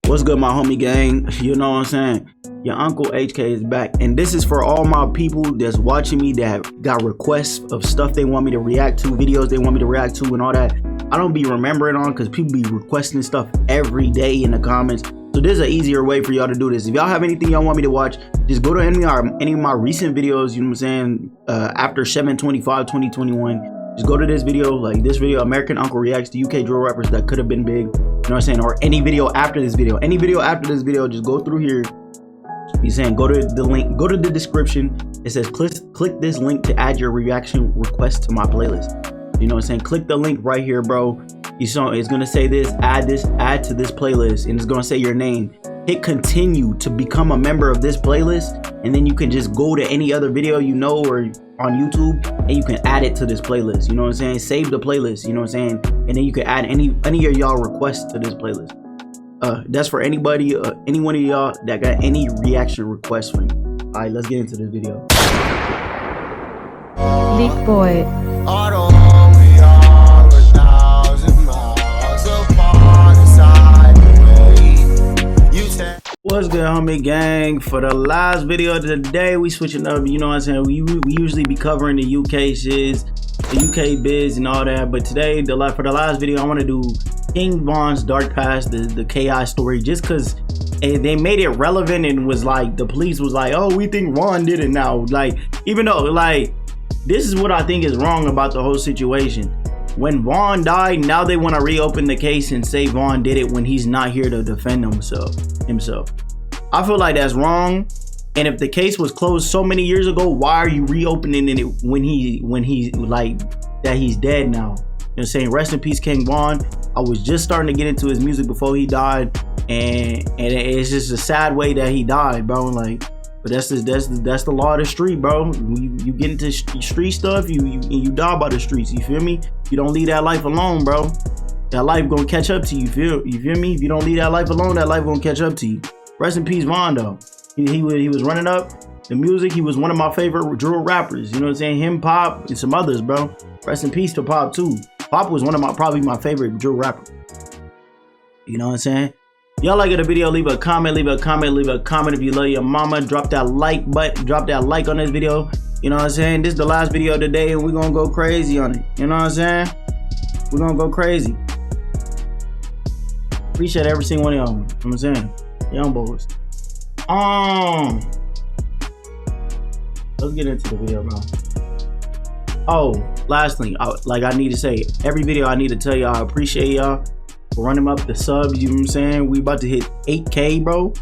What's good, my homie gang? You know what I'm saying? Your Uncle HK is back, and this is for all my people that's watching me that got requests of stuff they want me to react to, videos they want me to react to, and all that. I don't be remembering on because people be requesting stuff every day in the comments. So there's an easier way for y'all to do this. If y'all have anything y'all want me to watch, just go to any of my recent videos. You know what I'm saying? After 7/25/2021. Just go to this video, like this video, American Uncle reacts to UK drill rappers that could have been big. You know what I'm saying? Or any video after this video. Any video after this video, just go through here. He's saying go to the link, go to the description. It says click this link to add your reaction request to my playlist. You know what I'm saying? Click the link right here, bro. It's gonna say add to this playlist, and it's gonna say your name. Hit continue to become a member of this playlist, and then you can just go to any other video you know or on YouTube, and you can add it to this playlist. You know what I'm saying? Save the playlist. You know what I'm saying? And then you can add any of y'all requests to this playlist. That's for anybody, any one of y'all that got any reaction requests for me. All right, let's get into this video. Leak boy. What's good, homie gang? For the last video of the day, we switching up. You know what I'm saying? We usually be covering the UK shiz, the UK biz and all that, but today for the last video I want to do King Von's Dark Past, the KI story, just because they made it relevant and was like, the police was like, oh, we think Von did it now. Like, even though, like, this is what I think is wrong about the whole situation. When Von died, now they want to reopen the case and say Von did it when he's not here to defend himself. I feel like that's wrong. And if the case was closed so many years ago, why are you reopening it when he's like that he's dead now? You know what I'm saying? Rest in peace, King Von. I was just starting to get into his music before he died, and it's just a sad way that he died, bro. Like, but that's the law of the street, bro. You get into street stuff, you die by the streets. You feel me? You don't leave that life alone, bro. That life gonna catch up to you. You feel me? If you don't leave that life alone, that life gonna catch up to you. Rest in peace, Von, though. He was running up the music. He was one of my favorite drill rappers. You know what I'm saying? Him, Pop, and some others, bro. Rest in peace to Pop too. Pop was probably my favorite drill rapper. You know what I'm saying? Y'all like the video, leave a comment if you love your mama. Drop that like button, drop that like on this video. You know what I'm saying? This is the last video of the day, and we're gonna go crazy on it. You know what I'm saying? We're gonna go crazy. Appreciate every single one of y'all. You know what I'm saying? Young boys. Let's get into the video, bro. Oh, last thing, I need to say, every video I need to tell y'all, I appreciate y'all for running up the subs. You know what I'm saying? We about to hit 8K, bro,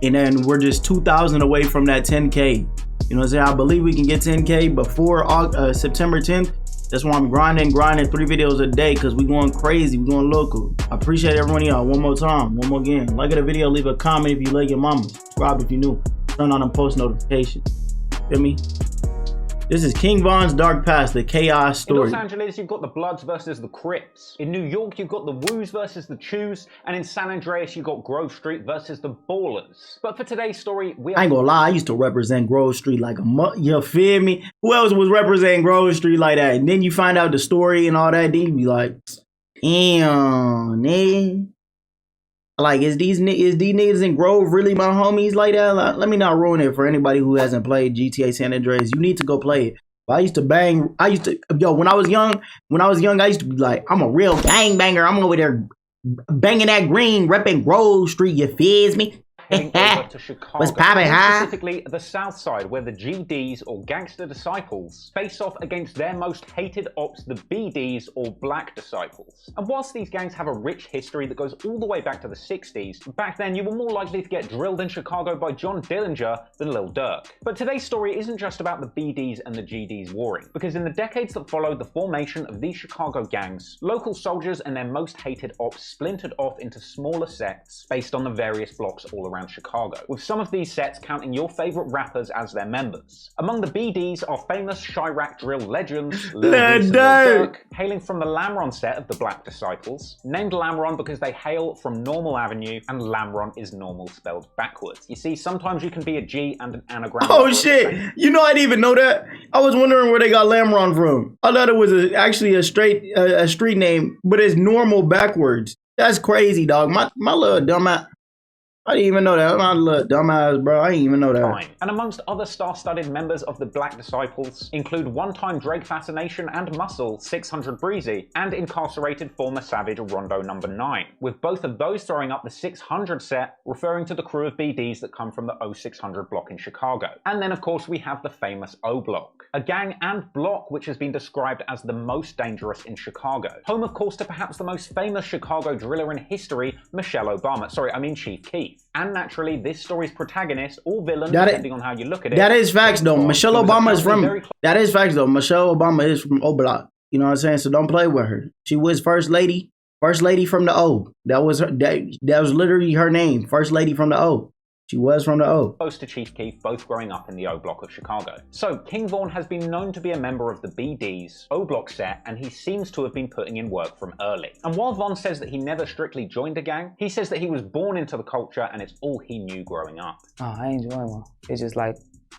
and then we're just 2,000 away from that 10K. You know what I'm saying? I believe we can get 10K before September 10th. That's why I'm grinding 3 videos a day, because we going crazy, we going local. I appreciate every one of y'all. One more time, one more again. Like the video, leave a comment if you like your mama. Subscribe if you new. Turn on them post notifications. Feel me? This is King Von's Dark Past, the KI story. In Los Angeles, you've got the Bloods versus the Crips. In New York, you've got the Woos versus the Chews. And in San Andreas, you've got Grove Street versus the Ballers. But for today's story, I ain't gonna lie, I used to represent Grove Street like you feel me? Who else was representing Grove Street like that? And then you find out the story and all that, then you be like, damn, nigga. Like, is these niggas in Grove really my homies like that? Like, let me not ruin it for anybody who hasn't played GTA San Andreas. You need to go play it. But when I was young, I used to be like, I'm a real gang banger. I'm over there banging that green, repping Grove Street, you feels me? Heading over to Chicago, what's poppin', huh? Specifically the South Side, where the GDs or Gangster Disciples face off against their most hated ops, the BDs or Black Disciples. And whilst these gangs have a rich history that goes all the way back to the 60s, back then you were more likely to get drilled in Chicago by John Dillinger than Lil Durk. But today's story isn't just about the BDs and the GDs warring, because in the decades that followed the formation of these Chicago gangs, local soldiers and their most hated ops splintered off into smaller sects based on the various blocks all around Chicago, with some of these sets counting your favorite rappers as their members. Among the BDs are famous Chiraq drill legends Lil Durk, hailing from the Lamron set of the Black Disciples, named Lamron because they hail from Normal Avenue, and Lamron is normal spelled backwards. You see, sometimes you can be a G and an anagram. Oh shit! You know, I didn't even know that. I was wondering where they got Lamron from. I thought it was actually a street name, but it's normal backwards. That's crazy, dog. My little dumb ass. I didn't even know that. My little dumbass, bro. I didn't even know that. Time. And amongst other star-studded members of the Black Disciples include one-time Drake Fascination and Muscle 600 Breezy and incarcerated former Savage Rondo number 9, with both of those throwing up the 600 set, referring to the crew of BDs that come from the 0600 block in Chicago. And then of course we have the famous O Block, a gang and block which has been described as the most dangerous in Chicago. Home of course to perhaps the most famous Chicago driller in history, Michelle Obama. Chief Keef. And naturally, this story's protagonist, or villain, depending on how you look at it. That is facts, though. Michelle Obama is from. That is facts, though. Michelle Obama is from O Block. You know what I'm saying? So don't play with her. She was first lady from the O. That was literally her name. First lady from the O. She was from the O. Close to Chief Keef, both growing up in the O Block of Chicago. So, King Von has been known to be a member of the BD's O Block set, and he seems to have been putting in work from early. And while Von says that he never strictly joined a gang, he says that he was born into the culture and it's all he knew growing up. Oh, I ain't joined one. It's just like,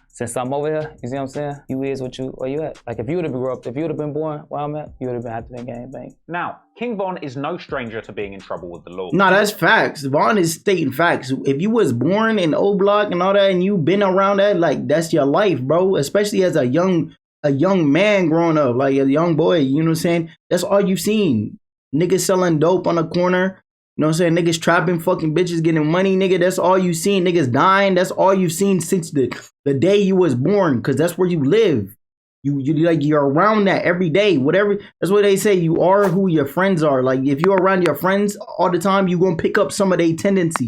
since I'm over here, you see what I'm saying? You is where you at. Like if you would have grew up, if you would have been born where I'm at, you would have been after that gang bang. Now, King Von is no stranger to being in trouble with the law. No, that's facts. Von is stating facts. If you was born in O Block and all that, and you been around that, like that's your life, bro. Especially as a young man growing up, like a young boy. You know what I'm saying? That's all you've seen. Niggas selling dope on the corner. You know what I'm saying? Niggas trapping fucking bitches, getting money, nigga. That's all you seen. Niggas dying. That's all you've seen since the day you was born, because that's where you live. You're around that every day. Whatever. That's what they say. You are who your friends are. Like if you're around your friends all the time, you're gonna pick up some of their tendencies.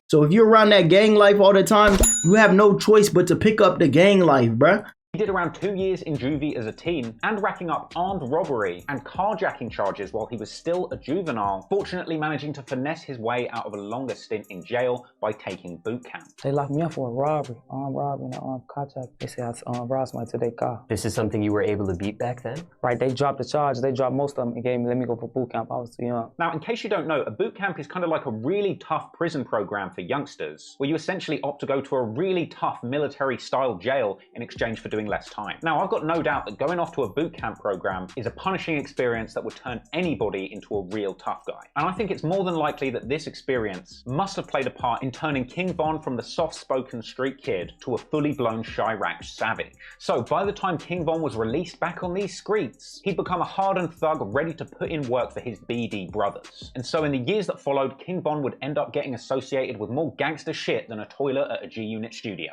So if you're around that gang life all the time, you have no choice but to pick up the gang life, bruh. He did around 2 years in juvie as a teen and racking up armed robbery and carjacking charges while he was still a juvenile, fortunately managing to finesse his way out of a longer stint in jail by taking boot camp. They locked me up for armed robbery and armed carjack. They said I robbed somebody to their car. This is something you were able to beat back then? Right, they dropped the charge. They dropped most of them and let me go for boot camp. I was too young. Now, in case you don't know, a boot camp is kind of like a really tough prison program for youngsters, where you essentially opt to go to a really tough military-style jail in exchange for doing less time. Now, I've got no doubt that going off to a boot camp program is a punishing experience that would turn anybody into a real tough guy. And I think it's more than likely that this experience must have played a part in turning King Von from the soft-spoken street kid to a fully-blown Chiraq savage. So, by the time King Von was released back on these streets, he'd become a hardened thug ready to put in work for his BD brothers. And so in the years that followed, King Von would end up getting associated with more gangster shit than a toilet at a G-Unit studio.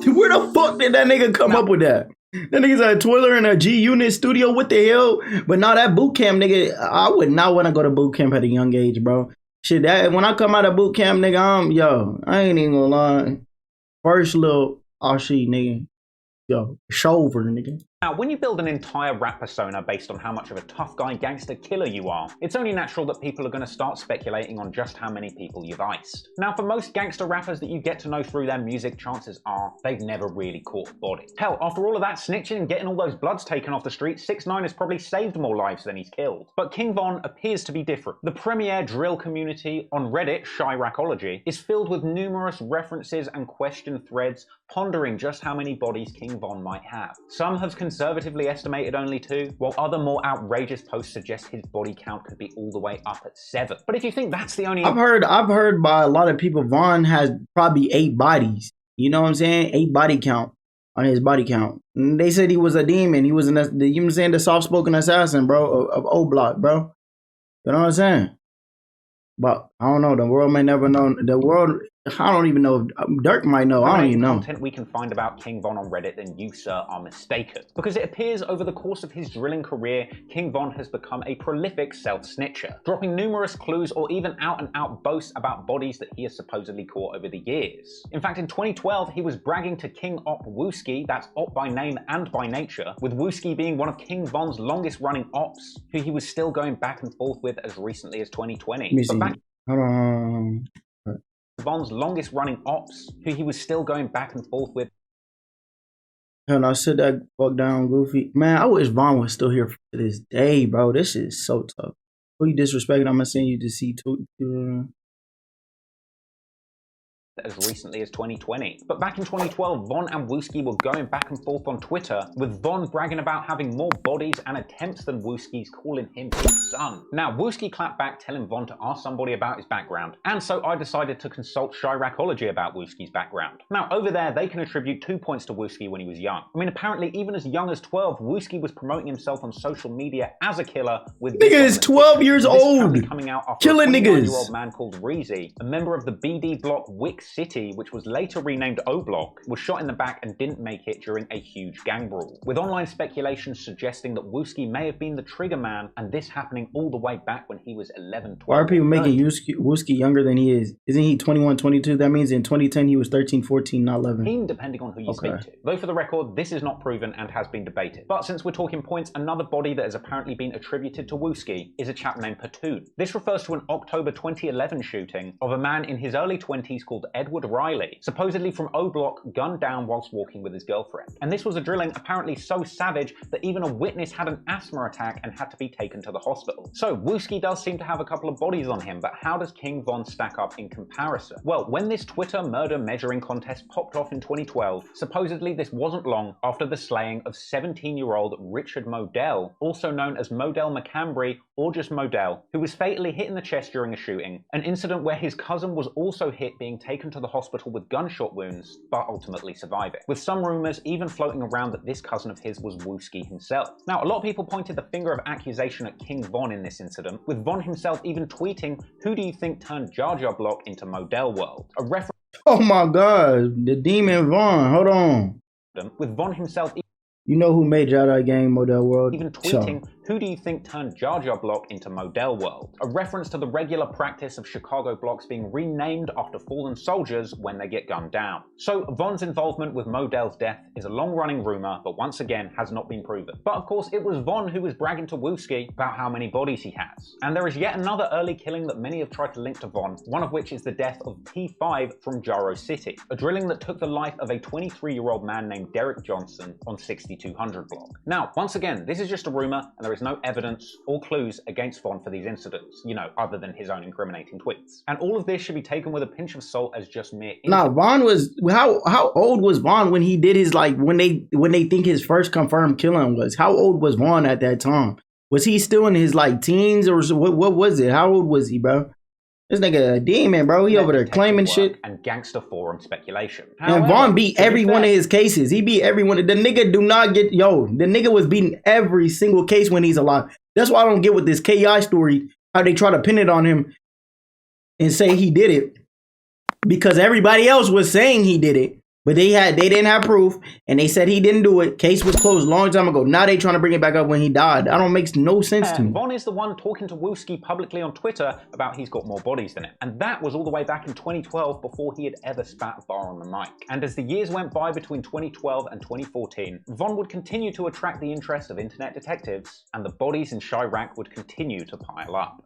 Where the fuck did that nigga come up with that? That nigga's a toiler in a G-Unit studio. What the hell? But now that boot camp, nigga, I would not want to go to boot camp at a young age, bro. Shit, that when I come out of boot camp, nigga, I ain't even gonna lie. First little, shit, nigga. Yo, shoulder, nigga. Now, when you build an entire rap persona based on how much of a tough guy gangster killer you are, it's only natural that people are going to start speculating on just how many people you've iced. Now, for most gangster rappers that you get to know through their music, chances are they've never really caught a body. Hell, after all of that snitching and getting all those bloods taken off the street, 6ix9ine has probably saved more lives than he's killed. But King Von appears to be different. The premier drill community on Reddit, Chiraqology, is filled with numerous references and question threads pondering just how many bodies King Von might have. Some have conservatively estimated only 2, while other more outrageous posts suggest his body count could be all the way up at 7. But if you think that's the only... I've heard by a lot of people Von has probably 8 bodies. You know what I'm saying? 8 body count on his body count. And they said he was a demon. He was you know what I'm saying, the soft-spoken assassin, bro, of O Block, bro. You know what I'm saying? But I don't know. The world may never know. The world, I don't even know. Dirk might know. I don't even know. Content we can find about King Von on Reddit, then you, sir, are mistaken. Because it appears over the course of his drilling career, King Von has become a prolific self-snitcher, dropping numerous clues or even out-and-out boasts about bodies that he has supposedly caught over the years. In fact, in 2012, he was bragging to King Op Wooski, that's Op by name and by nature, with Wooski being one of King Von's longest-running ops, who he was still going back and forth with as recently as 2020. Hold on. Von's longest running ops, who he was still going back and forth with. And I said that fuck down Goofy. Man, I wish Von was still here to this day, bro. This is so tough. Who you disrespecting? I'm gonna send you to see two. as recently as 2020. But back in 2012, Von and Wooski were going back and forth on Twitter, with Von bragging about having more bodies and attempts than Wooski's, calling him his son. Now, Wooski clapped back, telling Von to ask somebody about his background, and so I decided to consult Chiraqology about Wooski's background. Now, over there, they can attribute 2 points to Wooski when he was young. I mean, apparently, even as young as 12, Wooski was promoting himself on social media as a killer with nigga is 12 years old, coming out after killing a niggas. 29-year-old man called Reezy, a member of the BD block Wick City, which was later renamed O Block, was shot in the back and didn't make it during a huge gang brawl, with online speculation suggesting that Wooski may have been the trigger man, and this happening all the way back when he was 11, 12. Why are people making Wooski younger than he is? Isn't he 21, 22? That means in 2010 he was 13, 14, not 11. Depending on who you speak to. Though for the record, this is not proven and has been debated. But since we're talking points, another body that has apparently been attributed to Wooski is a chap named Patoon. This refers to an October 2011 shooting of a man in his early 20s called Edward Riley, supposedly from O Block, gunned down whilst walking with his girlfriend. And this was a drilling apparently so savage that even a witness had an asthma attack and had to be taken to the hospital. So Wooski does seem to have a couple of bodies on him, but how does King Von stack up in comparison? Well, when this Twitter murder measuring contest popped off in 2012, supposedly this wasn't long after the slaying of 17-year-old Richard Modell, also known as Modell McCambry or just Modell, who was fatally hit in the chest during a shooting, an incident where his cousin was also hit, being taken to the hospital with gunshot wounds, but ultimately surviving, with some rumors even floating around that this cousin of his was Wooski himself. Now, a lot of people pointed the finger of accusation at King Von in this incident, with Von himself even tweeting, "Who do you think turned Jar Jar Block into Modell World?" A reference. Oh my God, the demon Von. Hold on. With Von himself. You know who made Jar Jar game Modell World? Even tweeting, "Who do you think turned Jar Jar Block into Modell World?" A reference to the regular practice of Chicago blocks being renamed after fallen soldiers when they get gunned down. So Von's involvement with Modell's death is a long-running rumor, but once again has not been proven. But of course, it was Von who was bragging to Wooski about how many bodies he has. And there is yet another early killing that many have tried to link to Von, one of which is the death of P5 from Jaro City, a drilling that took the life of a 23-year-old man named Derek Johnson on 6200 block. Now, once again, this is just a rumor, and there is no evidence or clues against Von for these incidents, you know, other than his own incriminating tweets. And all of this should be taken with a pinch of salt as just mere. Nah, Von was how old was Von when he did his, like, when they think his first confirmed killing was? How old was Von at that time? Was he still in his like teens, or what was it? How old was he, bro? This nigga a demon, bro. He over there claiming shit. And gangster forum speculation. And Von beat every one of his cases. He beat every one. The nigga do not get, the nigga was beating every single case when he's alive. That's why I don't get with this KI story, how they try to pin it on him and say he did it. Because everybody else was saying he did it. But they didn't have proof, and they said he didn't do it. Case was closed a long time ago. Now they trying to bring it back up when he died. That don't make no sense to me. Von is the one talking to Wooski publicly on Twitter about he's got more bodies than him. And that was all the way back in 2012 before he had ever spat a bar on the mic. And as the years went by between 2012 and 2014, Von would continue to attract the interest of internet detectives, and the bodies in Chiraq would continue to pile up.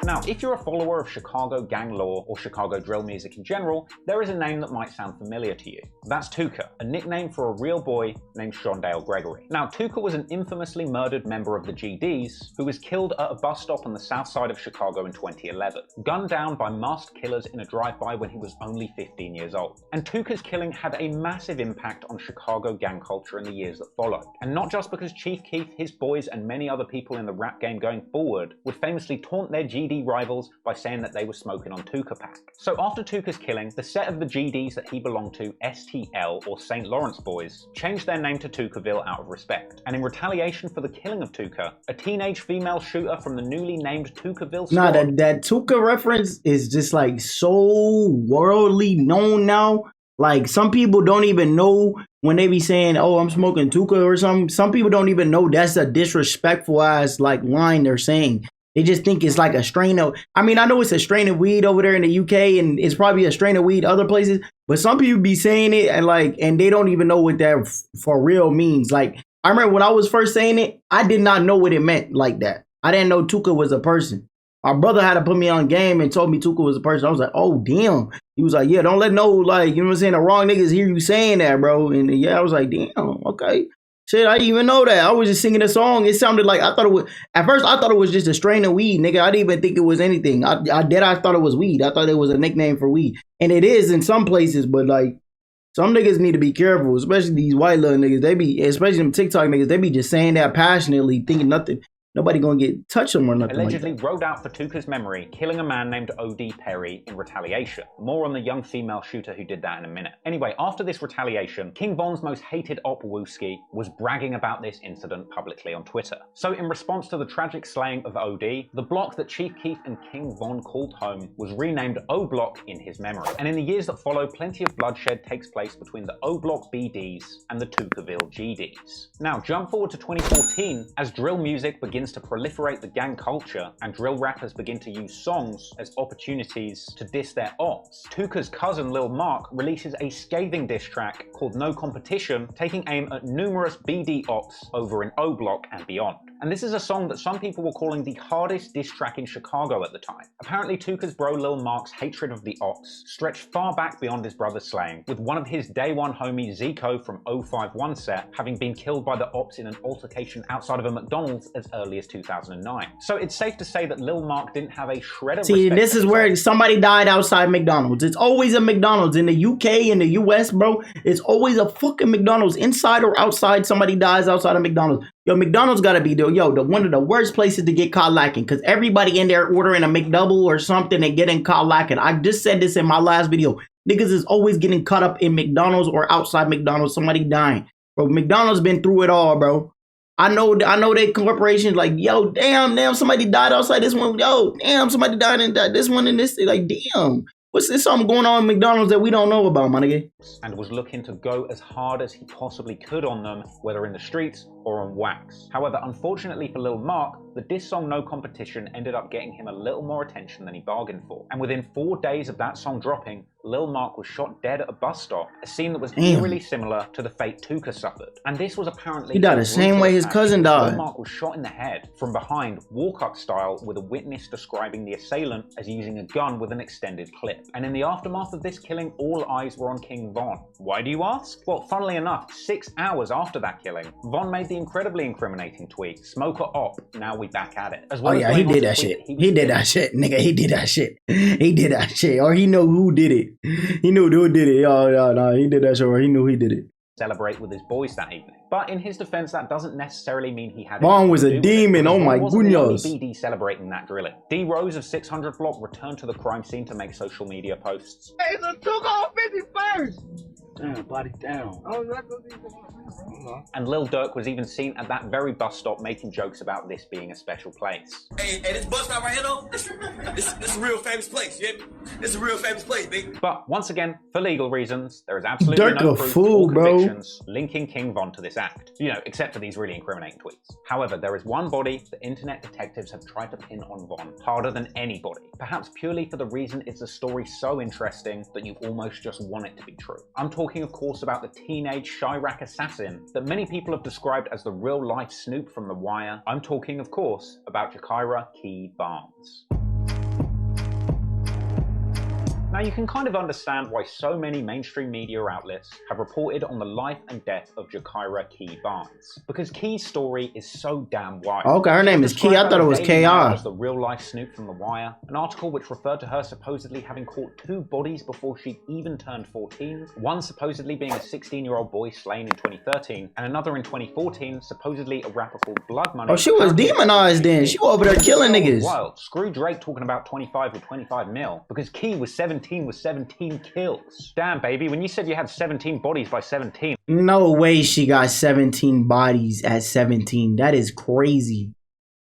Now, if you're a follower of Chicago gang law or Chicago drill music in general, there is a name that might sound familiar to you. That's Tuka, a nickname for a real boy named Shondale Gregory. Now, Tuka was an infamously murdered member of the GDs who was killed at a bus stop on the south side of Chicago in 2011, gunned down by masked killers in a drive-by when he was only 15 years old. And Tuka's killing had a massive impact on Chicago gang culture in the years that followed. And not just because Chief Keef, his boys, and many other people in the rap game going forward would famously taunt their GD rivals by saying that they were smoking on Tuka Pack. So after Tuka's killing, the set of the GDs that he belonged to, STL or St. Lawrence Boys, changed their name to Tukaville out of respect. And in retaliation for the killing of Tuka, a teenage female shooter from the newly named Tukaville squad. Nah, that Tuka reference is just like so worldly known now. Like, some people don't even know when they be saying, "Oh, I'm smoking Tuka" or something. Some people don't even know that's a disrespectful ass like line they're saying. They just think it's like a strain of, I mean, I know it's a strain of weed over there in the UK, and it's probably a strain of weed other places, but some people be saying it and they don't even know what that for real means. Like, I remember when I was first saying it, I did not know what it meant like that. I didn't know Tuka was a person. My brother had to put me on game and told me Tuka was a person. I was like, oh, damn. He was like, yeah, don't let no, like, you know what I'm saying, the wrong niggas hear you saying that, bro. And yeah, I was like, damn, okay. Shit, I didn't even know that. I was just singing a song. It sounded like I thought it was. At first, I thought it was just a strain of weed, nigga. I didn't even think it was anything. I thought it was weed. I thought it was a nickname for weed, and it is in some places. But like, some niggas need to be careful, especially these white little niggas. They be, especially them TikTok niggas. They be just saying that passionately, thinking nothing. Nobody gonna get touched them or nothing. Allegedly like rode out for Tuka's memory, killing a man named O.D. Perry in retaliation. More on the young female shooter who did that in a minute. Anyway, after this retaliation, King Von's most hated op, Wooski, was bragging about this incident publicly on Twitter. So in response to the tragic slaying of O.D., the block that Chief Keef and King Von called home was renamed O Block in his memory. And in the years that follow, plenty of bloodshed takes place between the O Block BDs and the Tukaville GDs. Now jump forward to 2014 as drill music begins to proliferate the gang culture and drill rappers begin to use songs as opportunities to diss their ops. Tuka's cousin Lil Mark releases a scathing diss track called No Competition, taking aim at numerous BD ops over in O Block and beyond. And this is a song that some people were calling the hardest diss track in Chicago at the time. Apparently Tuka's bro Lil Mark's hatred of the ops stretched far back beyond his brother's slaying, with one of his day one homies Zico from 051 set having been killed by the ops in an altercation outside of a McDonald's as early as 2009. So it's safe to say that Lil Mark didn't have a shred of See, respect. this is where somebody died outside McDonald's. It's always a McDonald's in the UK, in the US, bro. It's always a fucking McDonald's. Inside or outside, somebody dies outside of McDonald's. Yo, McDonald's gotta be one of the worst places to get caught lacking, because everybody in there ordering a McDouble or something and getting caught lacking. I just said this in my last video. Niggas is always getting caught up in McDonald's or outside McDonald's, somebody dying. Bro, McDonald's been through it all, bro. I know they corporations like, yo, damn, somebody died outside this one. Yo, damn, somebody died in this one and this. Like, damn. What's this something going on in McDonald's that we don't know about, my nigga? And was looking to go as hard as he possibly could on them, whether in the streets or on wax. However, unfortunately for Lil Mark, the diss song No Competition ended up getting him a little more attention than he bargained for. And within 4 days of that song dropping, Lil Mark was shot dead at a bus stop, a scene that was eerily similar to the fate Tuka suffered. And this was apparently... He died the same way his cousin died. Lil Mark was shot in the head from behind, walk-up style, with a witness describing the assailant as using a gun with an extended clip. And in the aftermath of this killing, all eyes were on King Von. Why do you ask? Well, funnily enough, 6 hours after that killing, Von made the incredibly incriminating tweet, "Smoker op, now we back at it." As well oh yeah, he did that shit. He did that shit, nigga. He did that shit. He did that shit. Or he know who did it. He knew who did it. No, he did that shit, or he knew he did it. Celebrate with his boys that evening. But in his defense, that doesn't necessarily mean he had... Von was a demon, oh my goodness. BD celebrating that drilling. D Rose of 600 Block returned to the crime scene to make social media posts. Hey, it's a Tuka on 51st! Damn, body down. I was not gonna be And Lil Durk was even seen at that very bus stop making jokes about this being a special place. Hey, this bus stop right here, though, this a real famous place, yeah? This is a real famous place, baby. But once again, for legal reasons, there is absolutely Durk no a proof fool, or bro. convictions linking King Von to this act. You know, except for these really incriminating tweets. However, there is one body that internet detectives have tried to pin on Von harder than anybody. Perhaps purely for the reason it's a story so interesting that you almost just want it to be true. I'm talking, of course, about the teenage Chiraq assassin that many people have described as the real-life Snoop from The Wire. I'm talking, of course, about Jakira Key Barnes. Now, you can kind of understand why so many mainstream media outlets have reported on the life and death of Jakira Key Barnes, because Key's story is so damn wild. Okay, her name is Key. I thought it was KR. As the real-life Snoop from The Wire, an article which referred to her supposedly having caught 2 bodies before she even turned 14, one supposedly being a 16-year-old boy slain in 2013, and another in 2014, supposedly a rapper called Blood Money. Oh, she was demonized then. She was over there killing niggas. Wild. Screw Drake talking about 25 or 25 mil, because Key was 17 with 17 kills. Damn, baby, when you said you had 17 bodies by 17. No way she got 17 bodies at 17. That is crazy.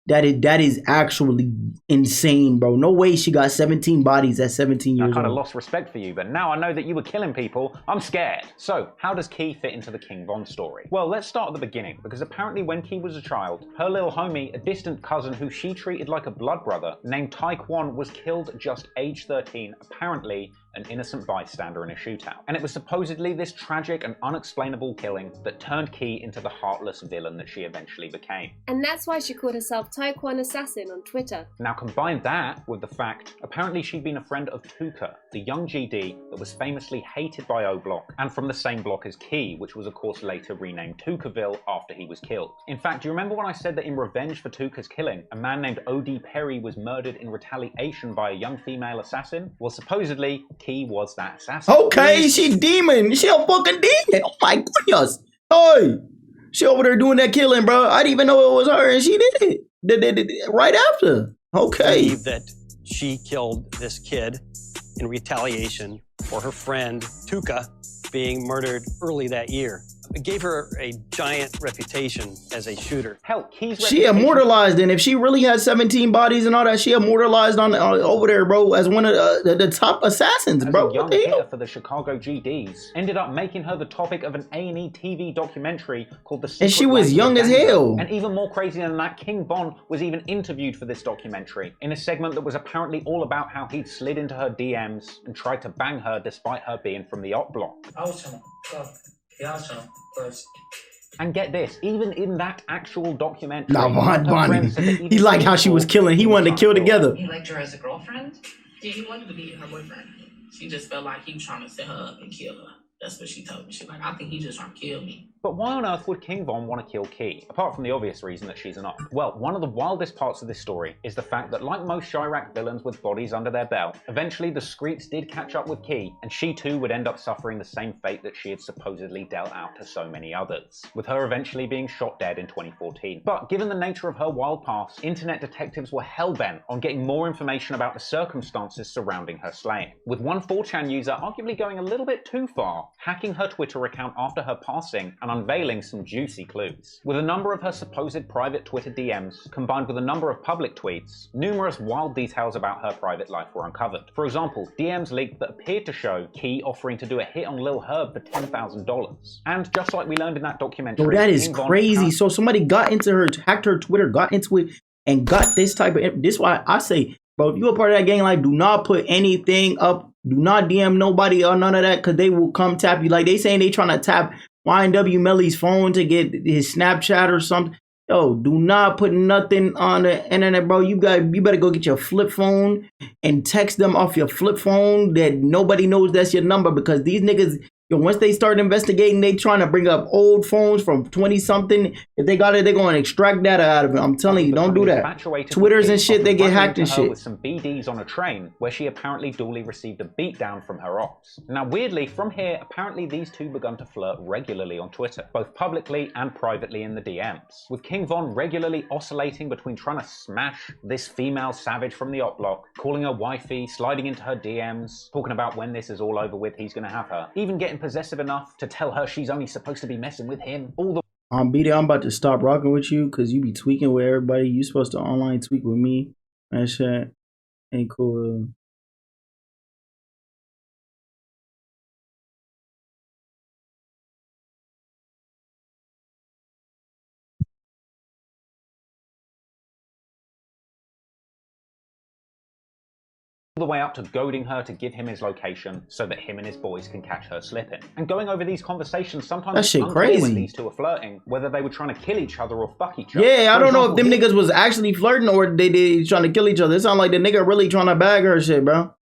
That is actually insane, bro. No way she got 17 bodies at 17 years old. I kind of lost respect for you, but now I know that you were killing people, I'm scared. So, how does Key fit into the King Von story? Well, let's start at the beginning, because apparently when Key was a child, her little homie, a distant cousin who she treated like a blood brother, named Taekwon, was killed just age 13, apparently an innocent bystander in a shootout. And it was supposedly this tragic and unexplainable killing that turned Key into the heartless villain that she eventually became. And that's why she called herself Taekwon Assassin on Twitter. Now combine that with the fact, apparently she'd been a friend of Tuka, the young GD that was famously hated by O Block, and from the same block as Key, which was of course later renamed Tukaville after he was killed. In fact, do you remember when I said that in revenge for Tuka's killing, a man named O.D. Perry was murdered in retaliation by a young female assassin? Well, supposedly, Key was that assassin. Okay, she demon. She a fucking demon. Oh my goodness. Hey, she over there doing that killing, bro. I didn't even know it was her, and she did it right after. Okay. Believe that she killed this kid in retaliation for her friend Tuka being murdered early that year. It gave her a giant reputation as a shooter. Hell, Key's she immortalized, and if she really had 17 bodies and all that, she immortalized on over there, bro, as one of the top assassins, bro. As a young hitter for the Chicago GDs, ended up making her the topic of an A&E TV documentary called The Secret And she was Life young of as Gangster. hell. And even more crazy than that, King Von was even interviewed for this documentary in a segment that was apparently all about how he'd slid into her DMs and tried to bang her despite her being from the op block. I was trying to fuck. Yeah, I was trying to first. And get this, even in that actual documentary, Nah, her Von, friend said that even he liked how she was killing. He wanted to kill together. He liked her as a girlfriend? Yeah, he wanted to be her boyfriend. She just felt like he was trying to set her up and kill her. That's what she told me. She's like, I think he's just trying to kill me. But why on earth would King Von want to kill Key, apart from the obvious reason that she's an op? Well, one of the wildest parts of this story is the fact that like most Chiraq villains with bodies under their belt, eventually the Screets did catch up with Key, and she too would end up suffering the same fate that she had supposedly dealt out to so many others, with her eventually being shot dead in 2014. But given the nature of her wild past, internet detectives were hell-bent on getting more information about the circumstances surrounding her slaying, with one 4chan user arguably going a little bit too far, hacking her Twitter account after her passing and unveiling some juicy clues. With a number of her supposed private Twitter DMs, combined with a number of public tweets, numerous wild details about her private life were uncovered. For example, DMs leaked that appeared to show Key offering to do a hit on Lil Herb for $10,000. And just like we learned in that documentary, Yo, that is crazy. So somebody got into her, hacked her Twitter, got into it, and got this type of. This is why I say, bro, if you're a part of that gang, like, do not put anything up. Do not DM nobody or none of that, because they will come tap you. Like, they saying they trying to tap YNW Melly's phone to get his Snapchat or something. Yo, do not put nothing on the internet, bro. You better go get your flip phone and text them off your flip phone that nobody knows that's your number, because these niggas, yo, once they start investigating, they trying to bring up old phones from 20-something. If they got it, they're going to extract data out of it. I'm telling you, don't do that. Twitters and shit, they get hacked and shit. With some BDs on a train where she apparently duly received a beatdown from her ops. Now, weirdly, from here, apparently these two begun to flirt regularly on Twitter, both publicly and privately in the DMs, with King Von regularly oscillating between trying to smash this female savage from the op block, calling her wifey, sliding into her DMs, talking about when this is all over with, he's gonna have her, even getting possessive enough to tell her she's only supposed to be messing with him. All the BD, I'm about to stop rocking with you because you be tweaking with everybody. You supposed to online tweak with me. That shit ain't cool. the way up to goading her to give him his location so that him and his boys can catch her slipping. And going over these conversations, sometimes that it's shit unclear crazy when these two are flirting, whether they were trying to kill each other or fuck each other. Yeah, I don't know if them niggas was actually flirting or they trying to kill each other. It sound like the nigga really trying to bag her shit, bro.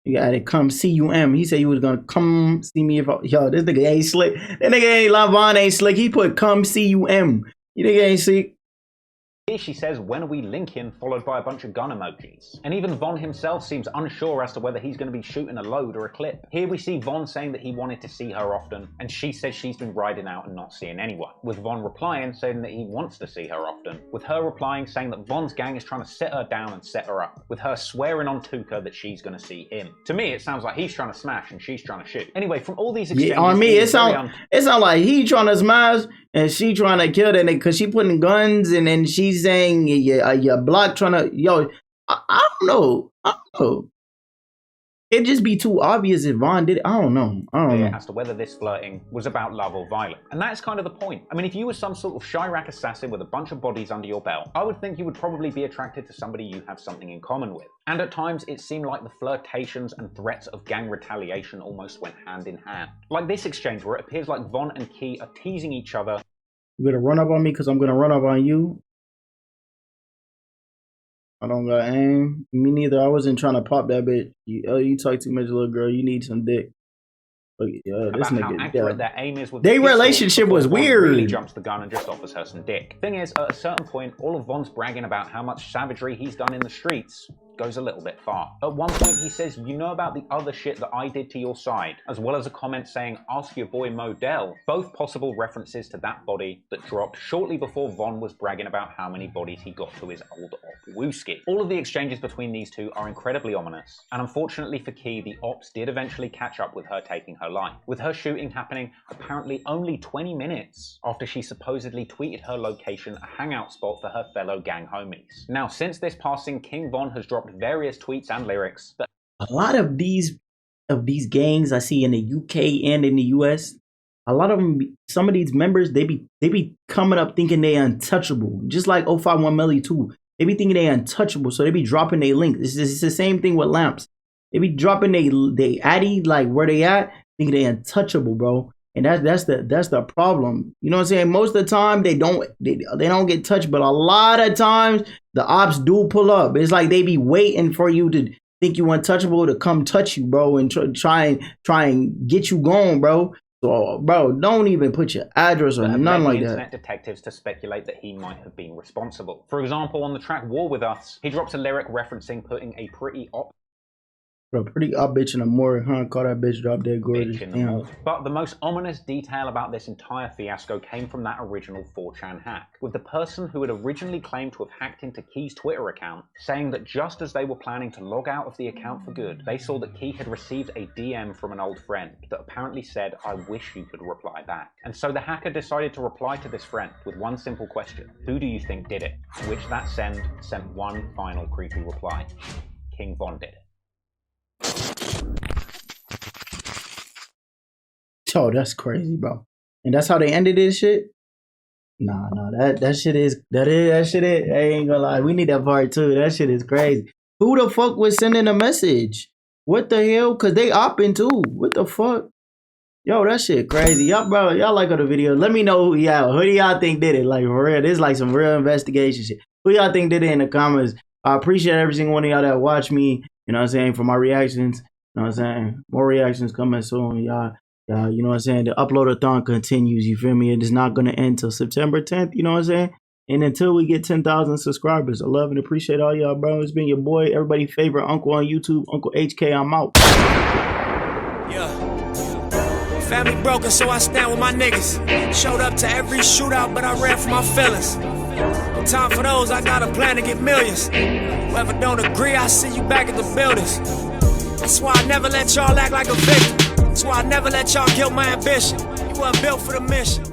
You gotta come see you, M. He said he was gonna come see me if I, yo, this nigga ain't slick. That nigga ain't Lavon ain't slick. He put come see you, M. You nigga ain't slick. Here she says, when are we linking, followed by a bunch of gun emojis. And even Von himself seems unsure as to whether he's going to be shooting a load or a clip. Here we see Von saying that he wanted to see her often, and she says she's been riding out and not seeing anyone. With Von replying, saying that he wants to see her often. With her replying, saying that Von's gang is trying to set her down and set her up. With her swearing on Tuka that she's going to see him. To me, it sounds like he's trying to smash and she's trying to shoot. Anyway, from all these exchanges... Yeah, on me, it sound like he trying to smash and she trying to kill that nigga because she putting guns and then she's saying, your block trying to, yo, I don't know. It'd just be too obvious if Von did it. I don't know. As to whether this flirting was about love or violence. And that is kind of the point. I mean, if you were some sort of Chiraq assassin with a bunch of bodies under your belt, I would think you would probably be attracted to somebody you have something in common with. And at times, it seemed like the flirtations and threats of gang retaliation almost went hand in hand. Like this exchange where it appears like Von and Key are teasing each other. You better run up on me because I'm going to run up on you. I don't got aim. Me neither. I wasn't trying to pop that bitch. You talk too much, little girl. You need some dick. But this nigga, their aim is with their relationship was weird. Really jumps the gun and just offers her some dick. Thing is, at a certain point, all of Von's bragging about how much savagery he's done in the streets goes a little bit far. At one point he says, you know about the other shit that I did to your side, as well as a comment saying, ask your boy Modell, both possible references to that body that dropped shortly before Von was bragging about how many bodies he got to his old op Wooski. All of the exchanges between these two are incredibly ominous, and unfortunately for Key, the ops did eventually catch up with her taking her life, with her shooting happening apparently only 20 minutes after she supposedly tweeted her location a hangout spot for her fellow gang homies. Now, since this passing, King Von has dropped various tweets and lyrics that a lot of these gangs I see in the UK and in the US, a lot of them, some of these members, they be coming up thinking they untouchable, just like 051 Melly too. They be thinking they untouchable, so they be dropping their links. It's the same thing with Lamps. They be dropping they addy, like where they at, thinking they untouchable, bro. And that's the problem. You know what I'm saying? Most of the time they don't get touched, but a lot of times the ops do pull up. It's like they be waiting for you to think you untouchable to come touch you, bro, and try and get you going, bro. So, bro, don't even put your address or nothing like that. Internet detectives to speculate that he might have been responsible. For example, on the track War With Us, he drops a lyric referencing putting a pretty op bitch in the morgue, huh? Call that bitch drop dead gorgeous. But the most ominous detail about this entire fiasco came from that original 4chan hack, with the person who had originally claimed to have hacked into Key's Twitter account saying that just as they were planning to log out of the account for good, they saw that Key had received a DM from an old friend that apparently said, I wish you could reply back. And so the hacker decided to reply to this friend with one simple question: who do you think did it? To which that sent one final creepy reply: King Von did it. Oh, that's crazy, bro. And that's how they ended this shit? Nah, that shit is. I ain't gonna lie. We need that part too. That shit is crazy. Who the fuck was sending a message? What the hell? Cause they opping too. What the fuck? Yo, that shit crazy. Y'all, bro, y'all like on the video. Let me know who do y'all think did it? Like for real. This is like some real investigation shit. Who y'all think did it in the comments? I appreciate every single one of y'all that watch me. You know what I'm saying? For my reactions. You know what I'm saying? More reactions coming soon, y'all. You know what I'm saying? The upload-a-thon continues, you feel me? It is not going to end till September 10th, you know what I'm saying? And until we get 10,000 subscribers. I love and appreciate all y'all, bro. It's been your boy, everybody's favorite uncle on YouTube, Uncle HK. I'm out. Yeah. Family broken, so I stand with my niggas. Showed up to every shootout, but I ran for my feelings. No time for those, I got a plan to get millions. Whoever don't agree, I see you back at the buildings. That's why I never let y'all act like a victim. That's why I never let y'all kill my ambition. You weren't built for the mission.